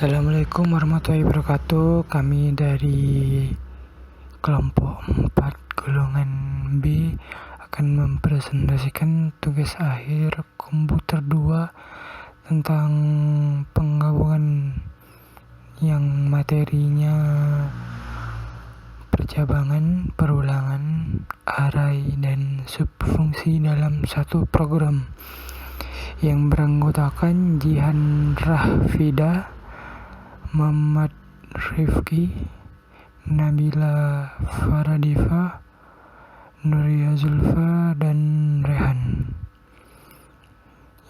Assalamualaikum warahmatullahi wabarakatuh. Kami dari kelompok 4 golongan B akan mempresentasikan tugas akhir komputer 2 tentang penggabungan yang materinya percabangan, perulangan, array, dan subfungsi dalam satu program yang beranggotakan Jihan Rahfida, Muhammad Rifki, Nabila Faradifa, Nuria Zulfa, dan Rehan.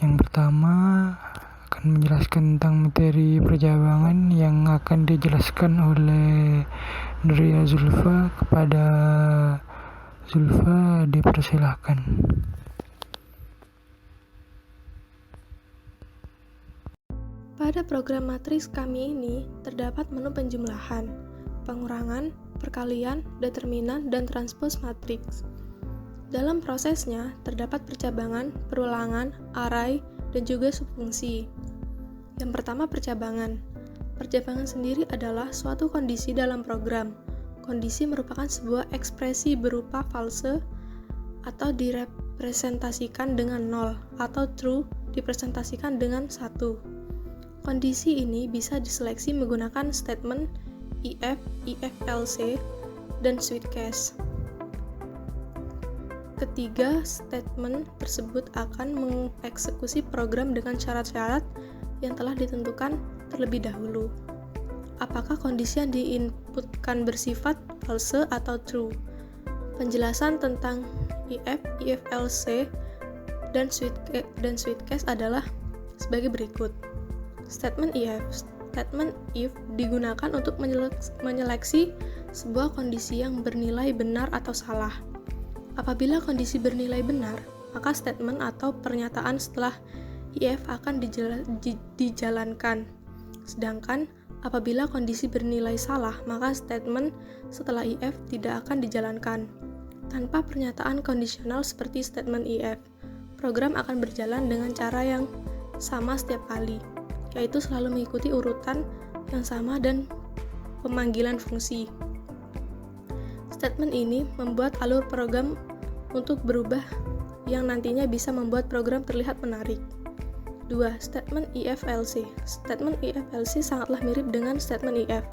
Yang pertama akan menjelaskan tentang materi percabangan yang akan dijelaskan oleh Nuria Zulfa. Kepada Zulfa dipersilahkan. Pada program matriks kami ini terdapat menu penjumlahan, pengurangan, perkalian, determinan, dan transpose matriks. Dalam prosesnya terdapat percabangan, perulangan, array, dan juga subfungsi. Yang pertama, percabangan. Percabangan sendiri adalah suatu kondisi dalam program. Kondisi merupakan sebuah ekspresi berupa false atau direpresentasikan dengan 0 atau true dipresentasikan dengan 1. Kondisi ini bisa diseleksi menggunakan statement if, if-else, dan switch case. Ketiga, statement tersebut akan mengeksekusi program dengan syarat-syarat yang telah ditentukan terlebih dahulu. Apakah kondisi yang diinputkan bersifat false atau true? Penjelasan tentang if, if-else, dan switch case adalah sebagai berikut. Statement if digunakan untuk menyeleksi sebuah kondisi yang bernilai benar atau salah. Apabila kondisi bernilai benar, maka statement atau pernyataan setelah if akan dijalankan. Sedangkan apabila kondisi bernilai salah, maka statement setelah if tidak akan dijalankan. Tanpa pernyataan kondisional seperti statement if, program akan berjalan dengan cara yang sama setiap kali, yaitu selalu mengikuti urutan yang sama dan pemanggilan fungsi. Statement ini membuat alur program untuk berubah yang nantinya bisa membuat program terlihat menarik. 2. Statement if-else. Statement if-else sangatlah mirip dengan statement if.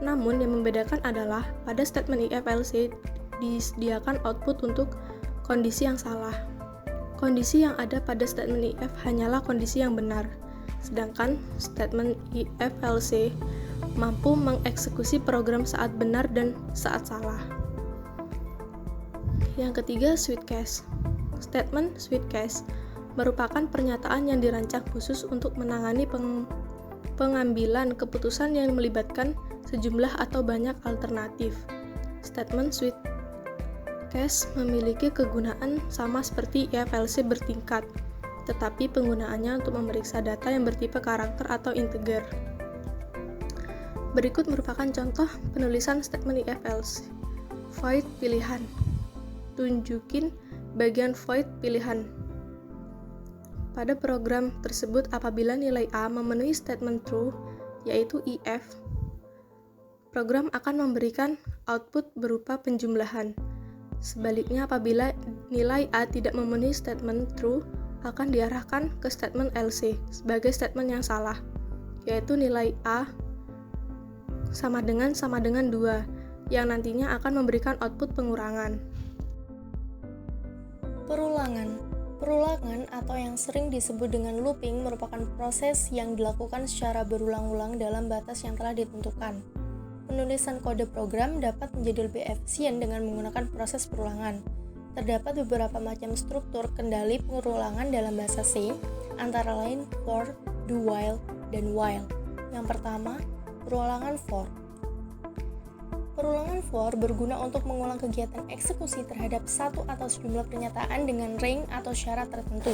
Namun yang membedakan adalah pada statement if-else disediakan output untuk kondisi yang salah. Kondisi yang ada pada statement if hanyalah kondisi yang benar. Sedangkan statement if-else mampu mengeksekusi program saat benar dan saat salah. Yang ketiga, switch case. Statement switch case merupakan pernyataan yang dirancang khusus untuk menangani pengambilan keputusan yang melibatkan sejumlah atau banyak alternatif. Statement switch case memiliki kegunaan sama seperti if-else bertingkat, tetapi penggunaannya untuk memeriksa data yang bertipe karakter atau integer. Berikut merupakan contoh penulisan statement if-else. Void pilihan. Tunjukin bagian void pilihan. Pada program tersebut, apabila nilai A memenuhi statement true, yaitu if, program akan memberikan output berupa penjumlahan. Sebaliknya, apabila nilai A tidak memenuhi statement true, akan diarahkan ke statement else sebagai statement yang salah, yaitu nilai A sama dengan 2, yang nantinya akan memberikan output pengurangan. Perulangan atau yang sering disebut dengan looping merupakan proses yang dilakukan secara berulang-ulang dalam batas yang telah ditentukan. Penulisan kode program dapat menjadi lebih efisien dengan menggunakan proses perulangan. Terdapat beberapa macam struktur kendali pengulangan dalam bahasa C, antara lain for, do while, dan while. Yang pertama, perulangan for. Perulangan for berguna untuk mengulang kegiatan eksekusi terhadap satu atau sejumlah pernyataan dengan range atau syarat tertentu.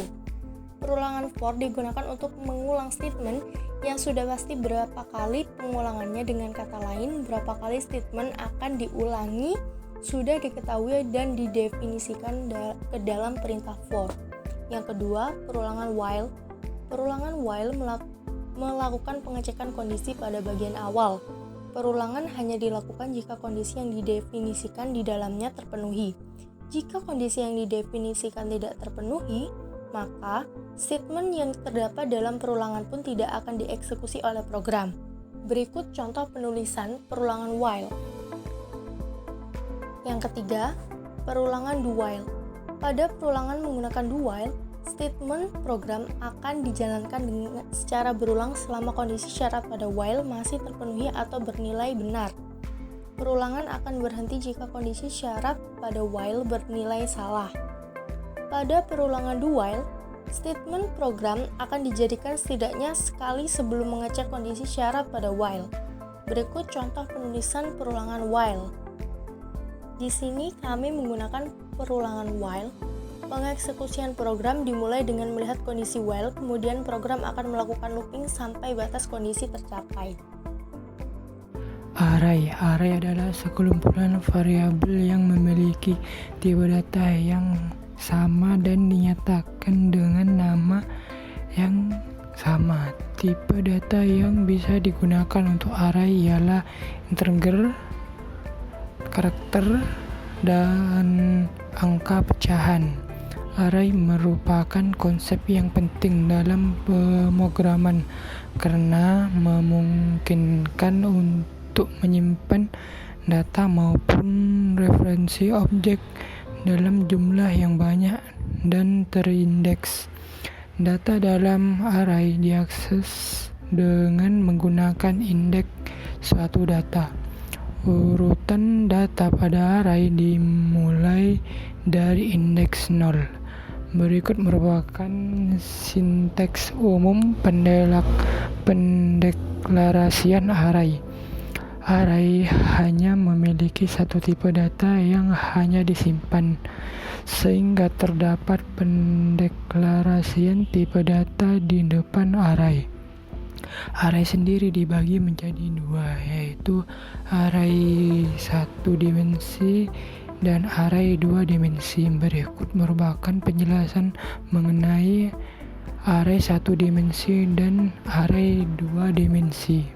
Perulangan for digunakan untuk mengulang statement yang sudah pasti berapa kali pengulangannya. Dengan kata lain, berapa kali statement akan diulangi sudah diketahui dan didefinisikan ke dalam perintah for. Yang kedua, perulangan while. Perulangan while melakukan pengecekan kondisi pada bagian awal. Perulangan hanya dilakukan jika kondisi yang didefinisikan di dalamnya terpenuhi. Jika kondisi yang didefinisikan tidak terpenuhi, maka statement yang terdapat dalam perulangan pun tidak akan dieksekusi oleh program. Berikut contoh penulisan perulangan while. Yang ketiga, perulangan do while. Pada perulangan menggunakan do while, statement program akan dijalankan secara berulang selama kondisi syarat pada while masih terpenuhi atau bernilai benar. Perulangan akan berhenti jika kondisi syarat pada while bernilai salah. Pada perulangan do while, statement program akan dijadikan setidaknya sekali sebelum mengecek kondisi syarat pada while. Berikut contoh penulisan perulangan while. Di sini kami menggunakan perulangan while. Pengeksekusian program dimulai dengan melihat kondisi while, kemudian program akan melakukan looping sampai batas kondisi tercapai. Array adalah sekelumpulan variabel yang memiliki tipe data yang sama dan dinyatakan dengan nama yang sama. Tipe data yang bisa digunakan untuk array ialah integer, karakter, dan angka pecahan. Array merupakan konsep yang penting dalam pemrograman karena memungkinkan untuk menyimpan data maupun referensi objek dalam jumlah yang banyak dan terindeks. Data dalam array diakses dengan menggunakan indeks suatu data. Urutan data pada array dimulai dari indeks 0. Berikut merupakan sinteks umum pendeklarasian array. Array hanya memiliki satu tipe data yang hanya disimpan, sehingga terdapat pendeklarasian tipe data di depan array. Array sendiri dibagi menjadi dua, yaitu array satu dimensi dan array 2 dimensi. Berikut merupakan penjelasan mengenai array 1 dimensi dan array 2 dimensi.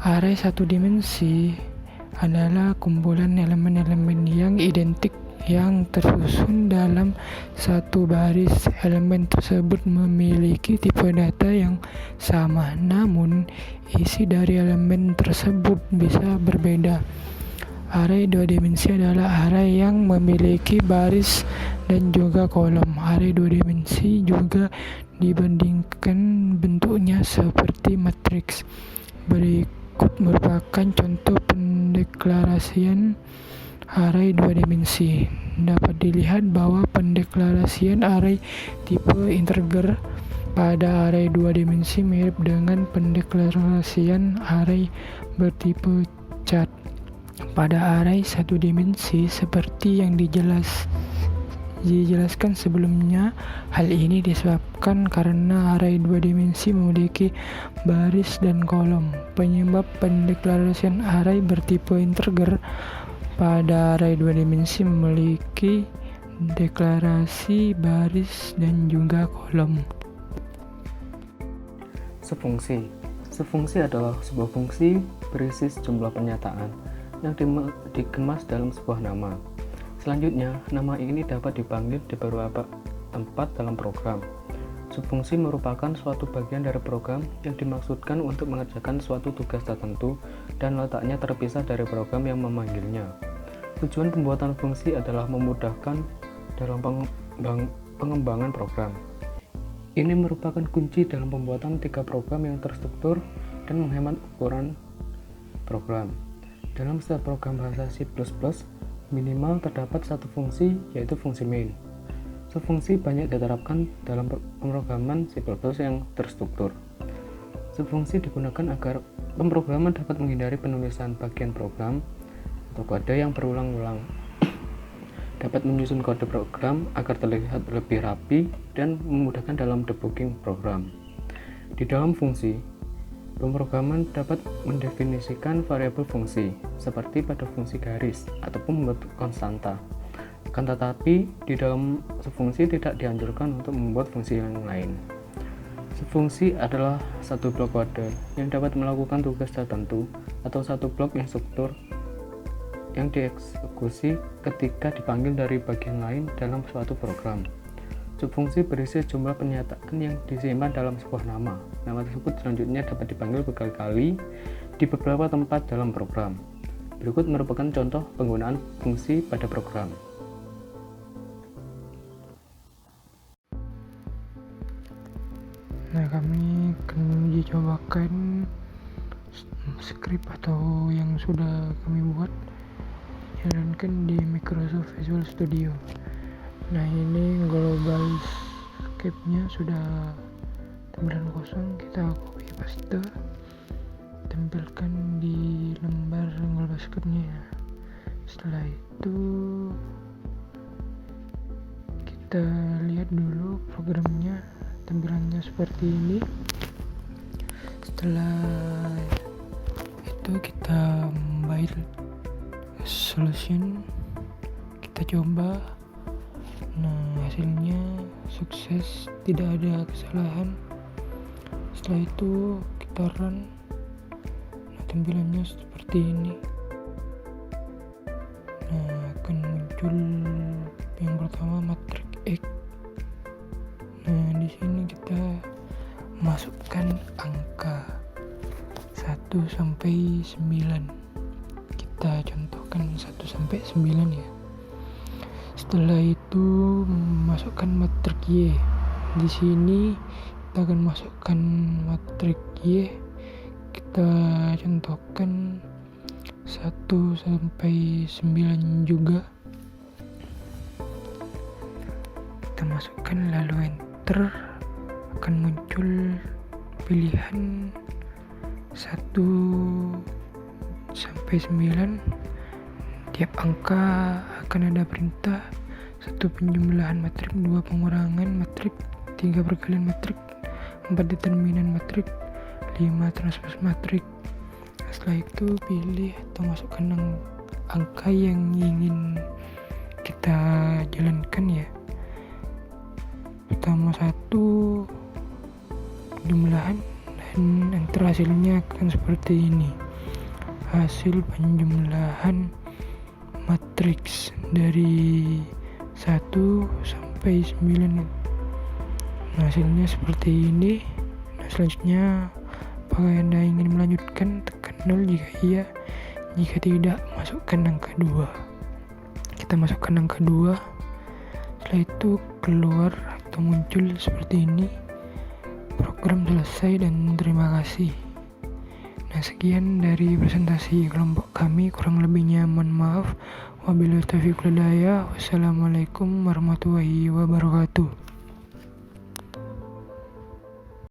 Array 1 dimensi adalah kumpulan elemen-elemen yang identik yang tersusun dalam satu baris. Elemen tersebut memiliki tipe data yang sama, namun isi dari elemen tersebut bisa berbeda. Array 2 dimensi adalah array yang memiliki baris dan juga kolom. Array 2 dimensi juga dibandingkan bentuknya seperti matriks. Berikut merupakan contoh pendeklarasian array 2 dimensi. Dapat dilihat bahwa pendeklarasian array tipe integer pada array 2 dimensi mirip dengan pendeklarasian array bertipe chart pada array 1 dimensi. Seperti yang dijelaskan sebelumnya, hal ini disebabkan karena array 2 dimensi memiliki baris dan kolom. Penyebab pendeklarasian array bertipe integer pada array 2 dimensi memiliki deklarasi baris dan juga kolom. Sefungsi. Sefungsi adalah sebuah fungsi berisi sejumlah pernyataan yang dikemas dalam sebuah nama. Selanjutnya, nama ini dapat dipanggil di beberapa tempat dalam program. Subfungsi merupakan suatu bagian dari program yang dimaksudkan untuk mengerjakan suatu tugas tertentu dan letaknya terpisah dari program yang memanggilnya. Tujuan pembuatan fungsi adalah memudahkan dalam pengembangan program. Ini merupakan kunci dalam pembuatan 3 program yang terstruktur dan menghemat ukuran program. Dalam setiap program bahasa C++, minimal terdapat satu fungsi, yaitu fungsi main. Subfungsi banyak diterapkan dalam pemrograman C++ yang terstruktur. Subfungsi digunakan agar pemrograman dapat menghindari penulisan bagian program atau kode yang berulang-ulang. Dapat menyusun kode program agar terlihat lebih rapi dan memudahkan dalam debugging program. Di dalam fungsi, pemrograman dapat mendefinisikan variabel fungsi, seperti pada fungsi garis ataupun membentuk konstanta. Akan tetapi, di dalam subfungsi tidak dianjurkan untuk membuat fungsi yang lain. Subfungsi adalah satu blok kode yang dapat melakukan tugas tertentu atau satu blok instruktur yang dieksekusi ketika dipanggil dari bagian lain dalam suatu program. Subfungsi berisi jumlah pernyataan yang disimpan dalam sebuah nama. Nama tersebut selanjutnya dapat dipanggil berkali-kali di beberapa tempat dalam program. Berikut merupakan contoh penggunaan fungsi pada program. Nah, kami akan uji cobakan skrip atau yang sudah kami buat jalankan di Microsoft Visual Studio. Nah, ini global script-nya sudah tampilan kosong, kita copy paste, tampilkan di lembar global script-nya. Setelah itu kita lihat dulu programnya, tampilannya seperti ini. Setelah itu kita build solution, kita coba. Nah, hasilnya sukses, tidak ada kesalahan. Setelah itu kita run. Nah, tampilannya seperti ini. Nah, akan muncul yang pertama matriks X. Nah, di sini kita masukkan angka 1 sampai 9. Kita contohkan 1 sampai 9 ya. Setelah itu masukkan matriks Y. Di sini kita akan masukkan matriks Y. Kita contohkan 1 sampai 9 juga. Kita masukkan lalu enter. Akan muncul pilihan 1 sampai 9. Tiap angka akan ada perintah: 1 penjumlahan matriks, 2 pengurangan matriks, 3 perkalian matriks, 4 determinan matriks, 5 transpose matriks. Setelah itu pilih atau masukkan angka yang ingin kita jalankan ya. Pertama 1 penjumlahan, dan enter. Hasilnya akan seperti ini. Hasil penjumlahan matriks dari 1 sampai 9. Nah, hasilnya seperti ini. Nah, selanjutnya apakah Anda ingin melanjutkan? Tekan 0 jika iya. Jika tidak, masukkan angka 2. Kita masukkan angka 2. Setelah itu keluar atau muncul seperti ini. Program selesai dan terima kasih. Nah, sekian dari presentasi kelompok kami, kurang lebihnya mohon maaf. Wabillahi taufiq wal hidayah. Wassalamualaikum warahmatullahi wabarakatuh.